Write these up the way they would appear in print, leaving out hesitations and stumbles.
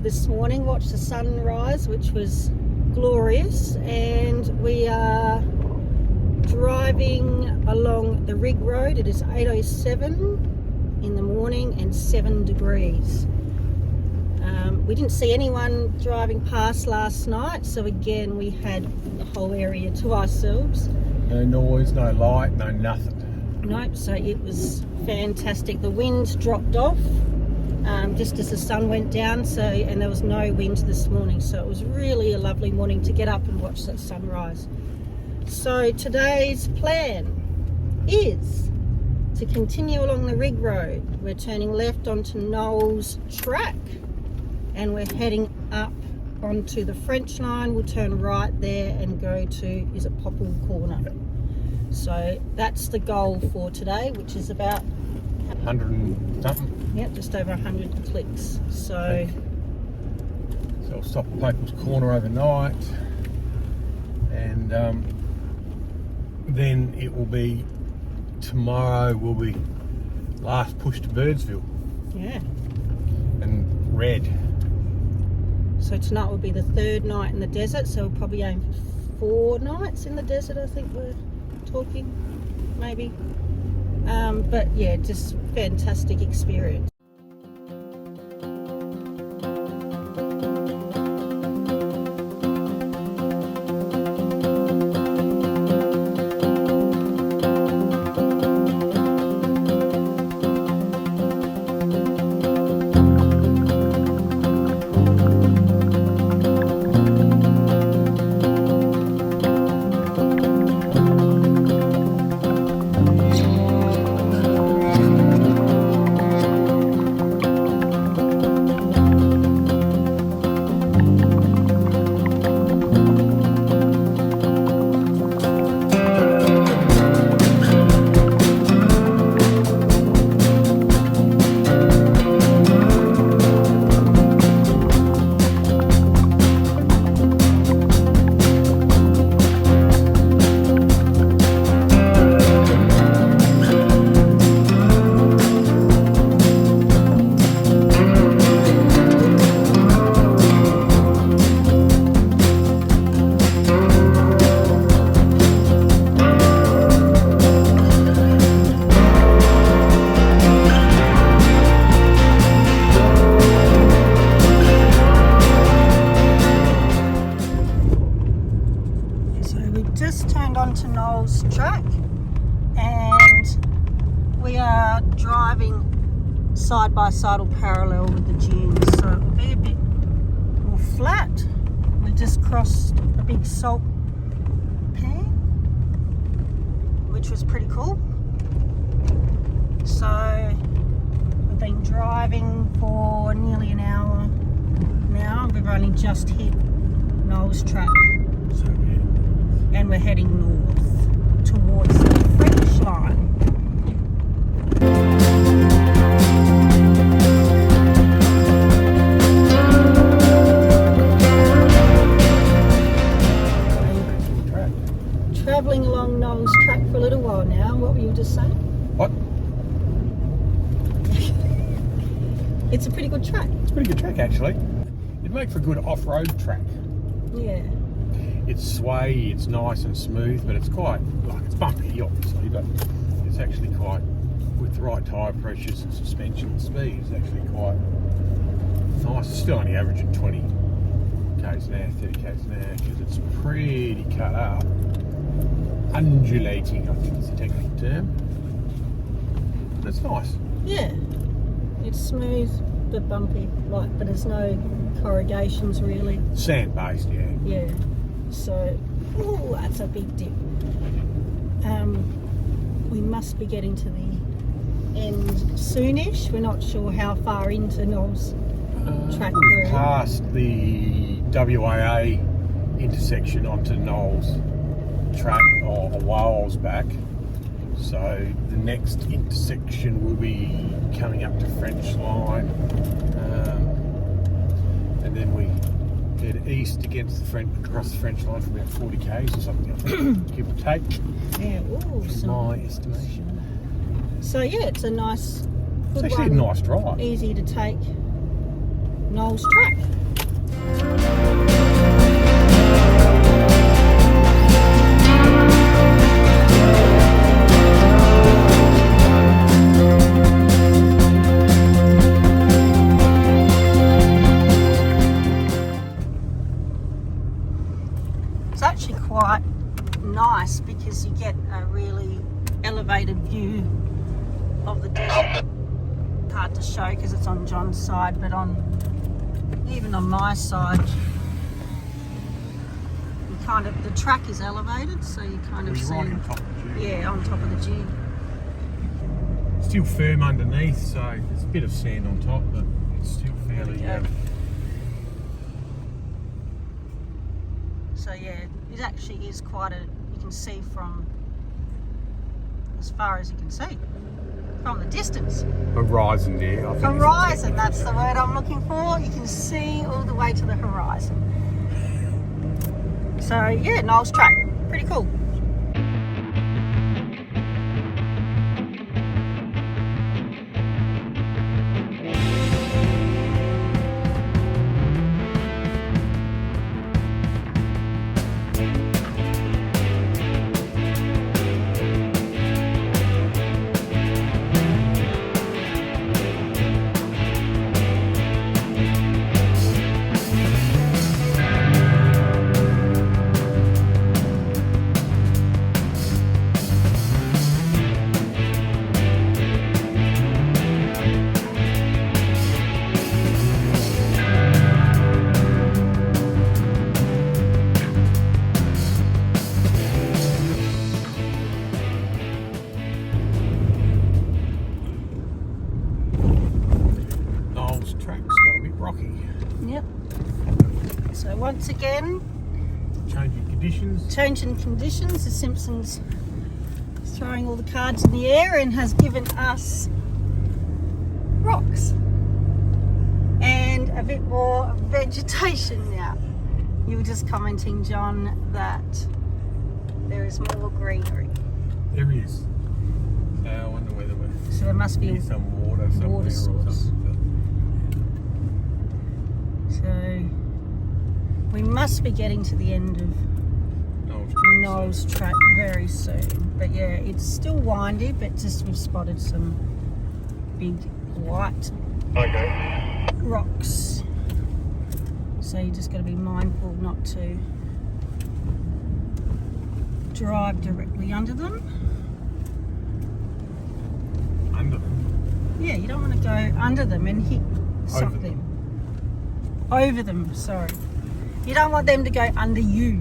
this morning, watched the sunrise, which was glorious, and we are driving along the rig road. It is 8:07 in the morning and 7 degrees. We didn't see anyone driving past last night, so again we had the whole area to ourselves. No noise, no light, no nothing. Nope, so it was fantastic. The wind dropped off just as the sun went down, and there was no wind this morning, so it was really a lovely morning to get up and watch that sunrise. So today's plan is to continue along the rig road. We're turning left onto Knolls Track and we're heading up onto the French line. We'll turn right there and go to, is it Poeppel Corner? So that's the goal for today, which is about 100 and something. Yep, just over 100 clicks. So I'll stop at Poeppel Corner overnight, and then it will be tomorrow. Will be last push to Birdsville. Yeah. And red. So tonight will be the third night in the desert. So we'll probably aim for 4 nights in the desert. I think we're talking, maybe. But yeah, just fantastic experience. Onto Knolls Track, and we are driving side by side or parallel with the dunes, so it will be a bit more flat. We just crossed a big salt pan, which was pretty cool. So we've been driving for nearly an hour now. We've only just hit Knolls Track. And we're heading north towards the French line. Travelling along Knolls Track for a little while now. What were you just saying? What? It's a pretty good track. It's a pretty good track, actually. It'd make for a good off-road track. Yeah. It's sway, it's nice and smooth, but it's quite, like, it's bumpy obviously, but it's actually quite, with the right tyre pressures and suspension speed, it's actually quite nice. It's still only averaging 20 k's an hour, 30 k's an hour, because it's pretty cut up. Undulating, I think is the technical term. But it's nice. Yeah. It's smooth but bumpy, like, but there's no corrugations really. Sand-based, yeah. Yeah. So, oh, that's a big dip. We must be getting to the end soonish. We're not sure how far into Knolls Track we're We've passed the WAA intersection onto Knolls Track a while back. So the next intersection will be coming up to French line, and then we head east against the across the French line for about 40 k's or something, I think, give or take. Yeah, ooh, my estimation. So yeah, it's a nice, good It's actually one. a nice drive. Easy to take. Knolls Track. It's actually quite nice because you get a really elevated view of the desert. Hard to show because it's on John's side, but even on my side, you kind of, the track is elevated, so you kind of see. Right on top of the G. Yeah, on top of the G. Still firm underneath, so there's a bit of sand on top, but it's still fairly. So yeah, it actually is quite a. You can see from as far as you can see from the distance. Horizon there. I think Horizon, that's the word I'm looking for. You can see all the way to the horizon. So yeah, Knolls Track, pretty cool. Yep. So once again, changing conditions. The Simpsons throwing all the cards in the air and has given us rocks and a bit more vegetation now. You were just commenting, John, that there is more greenery. There is. So I wonder whether so there must be some water somewhere or source. So we must be getting to the end of Knolls Track very soon. But yeah, it's still windy, but just we've spotted some big white rocks. So you just got to be mindful not to drive directly under them. Under them? Yeah, you don't want to go under them and hit something. Over them, sorry. You don't want them to go under you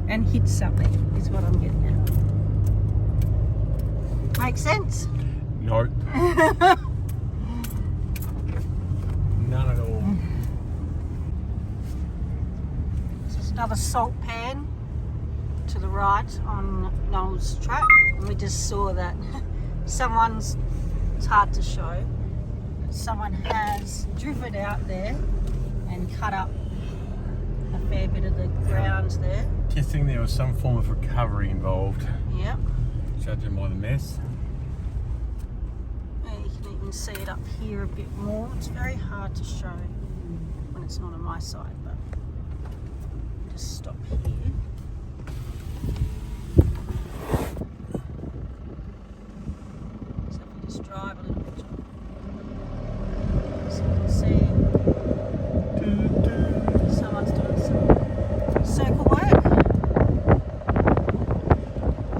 and hit something, is what I'm getting at. Make sense? No. None at all. This is another salt pan to the right on Knolls Track. And we just saw that someone's, it's hard to show, but someone has driven out there and cut up a fair bit of the ground there. Guessing there was some form of recovery involved. Yep. Judging by the mess. Yeah, you can even see it up here a bit more. It's very hard to show when it's not on my side, but I'll just stop here. So if we just drive a little bit, so you can see someone's doing some circle work.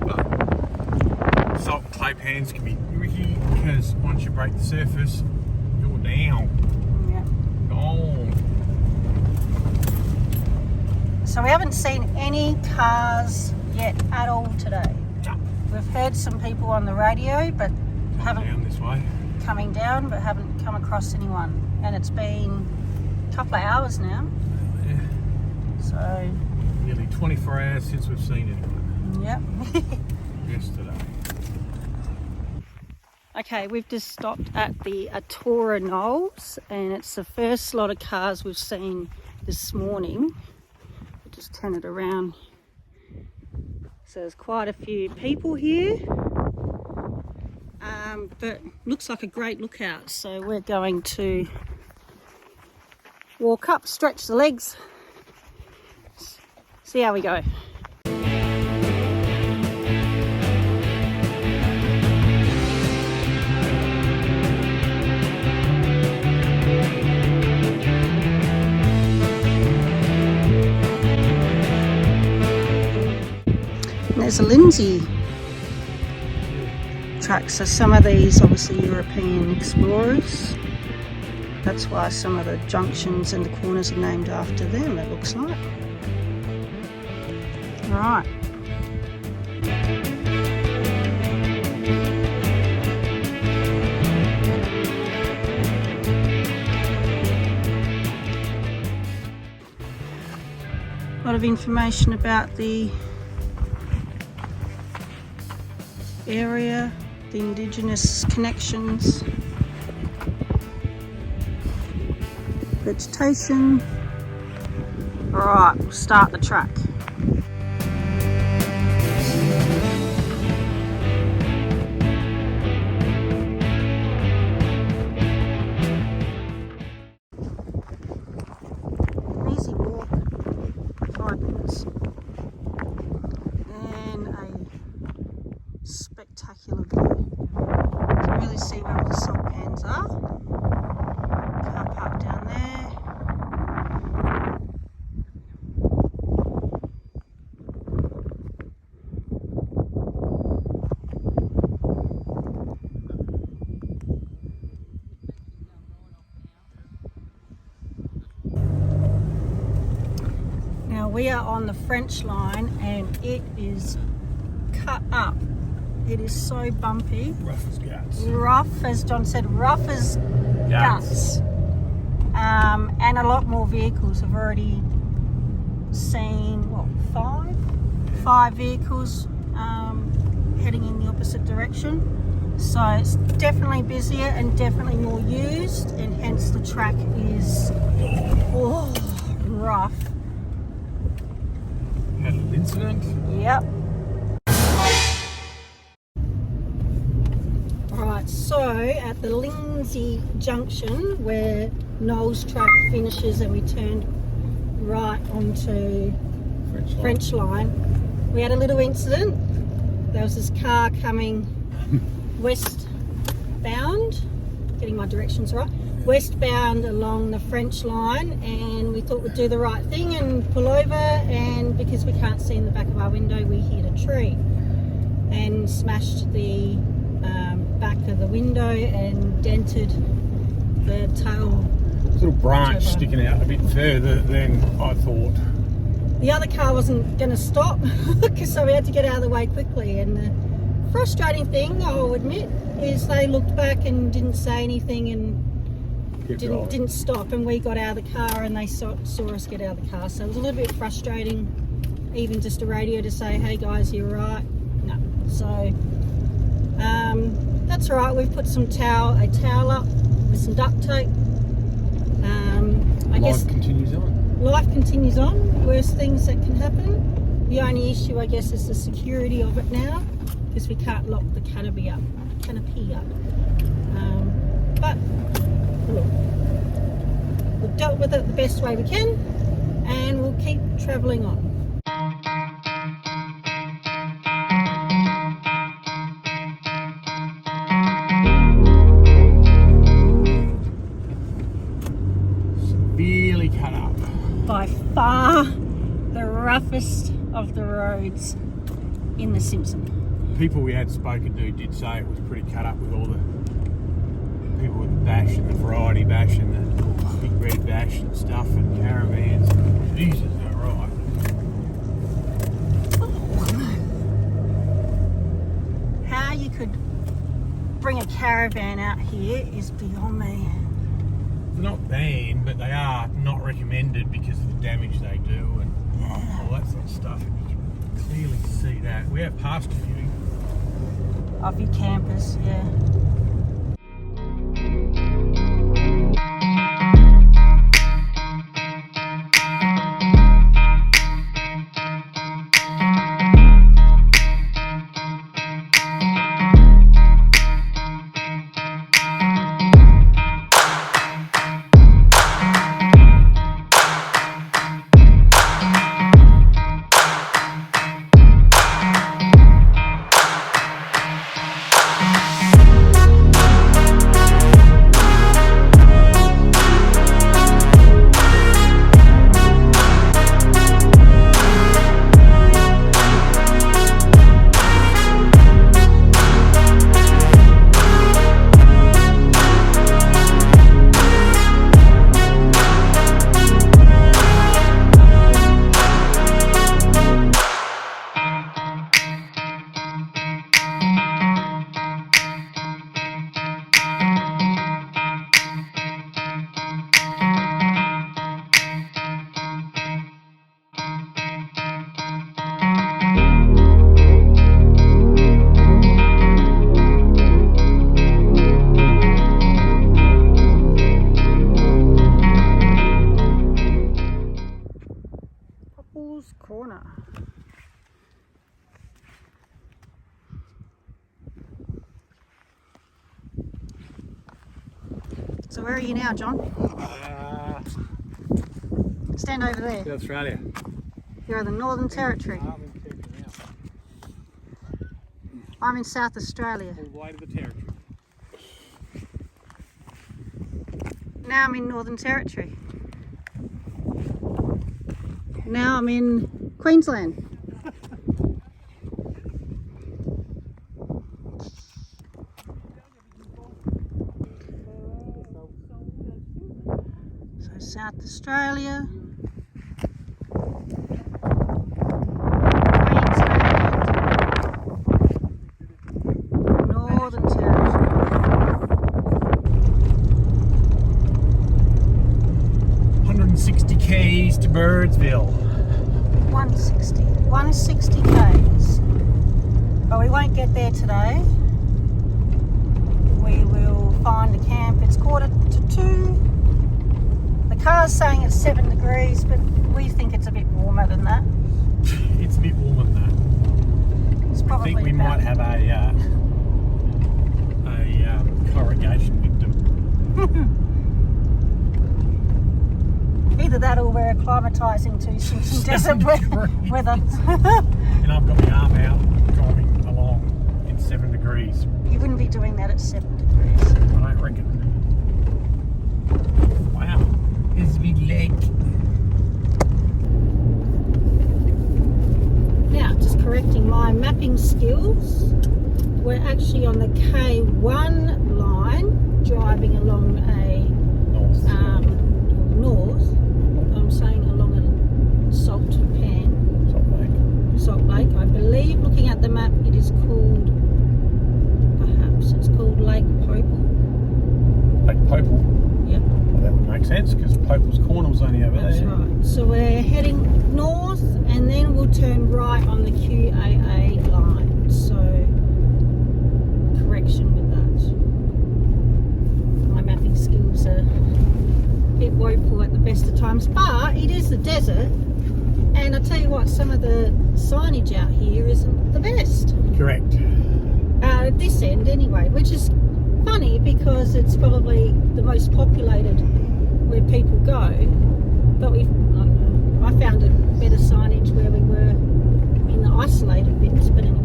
But salt and clay pans can be tricky because once you break the surface, you're down. Yeah. Gone. So we haven't seen any cars yet at all today. Yeah. We've heard some people on the radio, but haven't Down this way. coming down, but haven't come across anyone. And it's been a couple of hours now. Yeah. So, Nearly 24 hours since we've seen anyone. yep. Yesterday. Okay, we've just stopped at the Attora Knolls, and it's the first lot of cars we've seen this morning. We'll just turn it around. So there's quite a few people here, but looks like a great lookout. So we're going to walk up, stretch the legs, see how we go. There's a Lindsay track, so some of these obviously European explorers. That's why some of the junctions and the corners are named after them, it looks like. Right. A lot of information about the area, the indigenous connections, vegetation. Alright, we'll start the track. Easy walk, 5 minutes. And a spectacular view. You can really see where all the salt pans are. Car park down there. Now we are on the French line and it is cut up. It is so bumpy. Rough as guts. Rough, as John said, rough as guts. And a lot more vehicles. I've already seen, what, 5 vehicles heading in the opposite direction. So it's definitely busier and definitely more used, and hence the track is rough. Had an incident. Yep. Alright, so at the Lindsay Junction where Knolls Track finishes and we turned right onto French line, we had a little incident. There was this car coming westbound, getting my directions right, westbound along the French line, and we thought we'd do the right thing and pull over, and because we can't see in the back of our window we hit a tree and smashed the back of the window and dented the tail. Little branch sticking out a bit further than I thought. The other car wasn't going to stop, so we had to get out of the way quickly. And the frustrating thing, I'll admit, is they looked back and didn't say anything and didn't stop, and we got out of the car and they saw us get out of the car. So it was a little bit frustrating, even just a radio to say, hey guys, you're right. No. So that's all right. We've put a towel up with some duct tape. I guess Continues on. Life continues on. Worst things that can happen. The only issue, I guess, is the security of it now, because we can't lock the canopy up. But look, we've dealt with it the best way we can, and we'll keep travelling on. Severely cut up. By far the roughest of the roads in the Simpson. People we had spoken to did say it was pretty cut up with all the people with the bash and the variety bash and the big red bash and stuff and caravans. Jesus, they're right. How you could bring a caravan out here is beyond me. They're not banned, but they are not recommended because of the damage they do and all that sort of stuff. You can clearly see that. We have passed a few. A few campers, yeah. Knolls Corner. So where are you now, John? Stand over there. South Australia. You're in the Northern Territory. I'm in South Australia. All the way to the Territory. Now I'm in Northern Territory. Now I'm in Queensland. So South Australia. Northern Territory. 160 k's to Birdsville. 160 k's. But we won't get there today. We will find a camp. It's 1:45. The car's saying it's 7 degrees, but we think it's a bit warmer than that. It's a bit warmer than that. It's I probably think we might have a corrugation victim. Either that or we're acclimatising to Simpson Desert weather. And I've got my arm out driving along in 7 degrees. You wouldn't be doing that at 7 degrees. I don't reckon. Wow, there's a big leg. Now, just correcting my mapping skills. We're actually on the K1 line, driving along a north. I'm saying along a salt pan. Salt Lake. I believe, looking at the map, it is called, it's called Lake Poeppel. Lake Poeppel? Yep. Well, that would make sense because Poeppel's Corner was only over That's there. right. So we're heading north and then we'll turn right on the QAA line. So, correction with that. My mapping skills are a bit woeful at the best of times, but it is the desert. And I tell you what, some of the signage out here isn't the best. Correct. At this end anyway, which is funny because it's probably the most populated where people go. But I found a better signage where we were in the isolated bits, but anyway.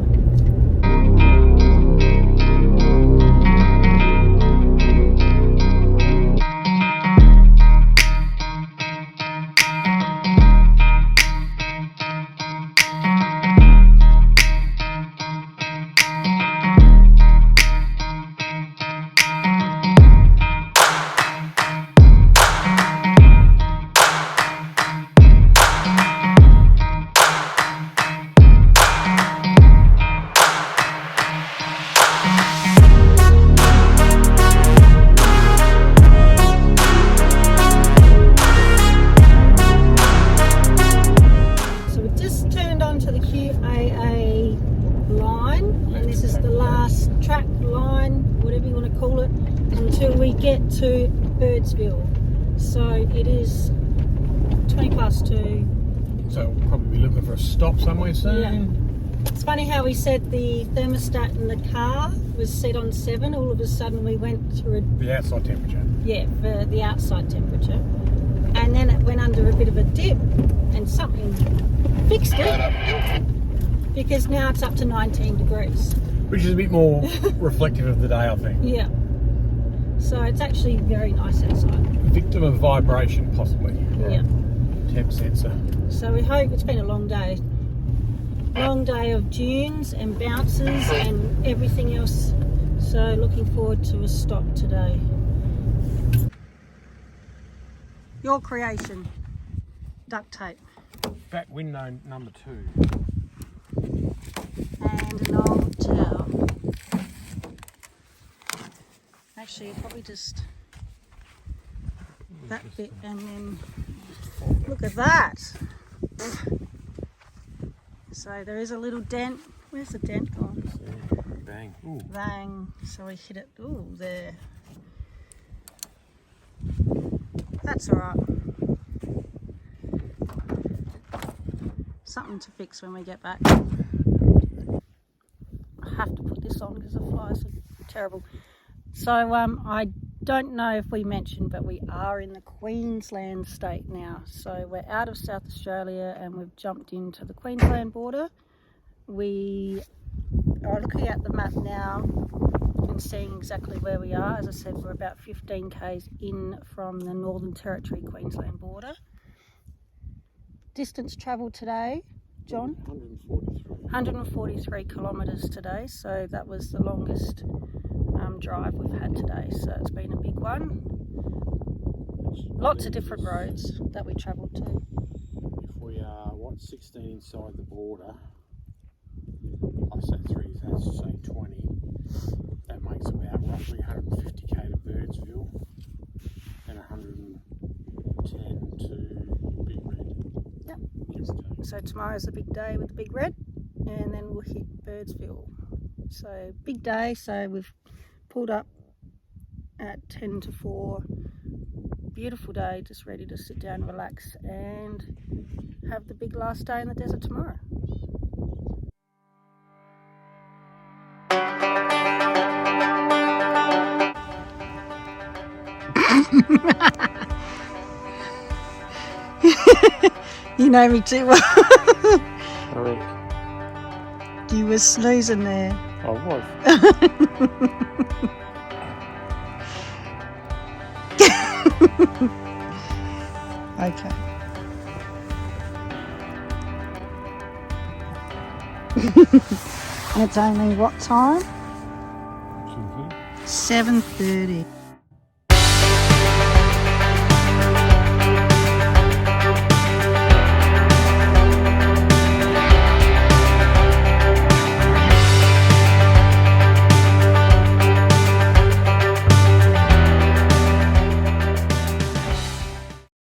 Until we get to Birdsville. So it is 2:20. So we'll probably be looking for a stop somewhere soon. Yeah. It's funny how we said the thermostat in the car was set on 7. All of a sudden we went through The outside temperature. for the outside temperature. And then it went under a bit of a dip and something fixed it. Because now it's up to 19 degrees. Which is a bit more reflective of the day, I think. Yeah. So it's actually very nice outside. Victim of vibration, possibly. Yeah. Temp sensor. So we hope it's been a long day. Long day of dunes and bounces and everything else. So looking forward to a stop today. Your creation. Duct tape. Back window number 2. And an old towel. Actually, probably just that bit and then look at that. So there is a little dent. Where's the dent gone? Bang. Ooh. Bang. So we hit it. Ooh, there. That's all right. something to fix when we get back. I have to put this on because the flies are terrible. So I don't know if we mentioned, but we are in the Queensland state now. So we're out of South Australia and we've jumped into the Queensland border. We are looking at the map now and seeing exactly where we are. As I said, we're about 15 k's in from the Northern Territory Queensland border. Distance travelled today, John? 143 kilometres today, so that was the longest drive we've had today, so it's been a big one. Lots of different roads that we travelled to. If we are, 16 inside the border, I say 3, that's say 20, that makes about roughly 150k to Birdsville and 110 to Big Red. Yep. So tomorrow's the big day with the Big Red, and then we'll hit Birdsville. So big day, so we've pulled up at 10 to 4. Beautiful day, just ready to sit down, relax, and have the big last day in the desert tomorrow. You know me too well. You were snoozing there. I was. Okay. And it's only what time? 7:30.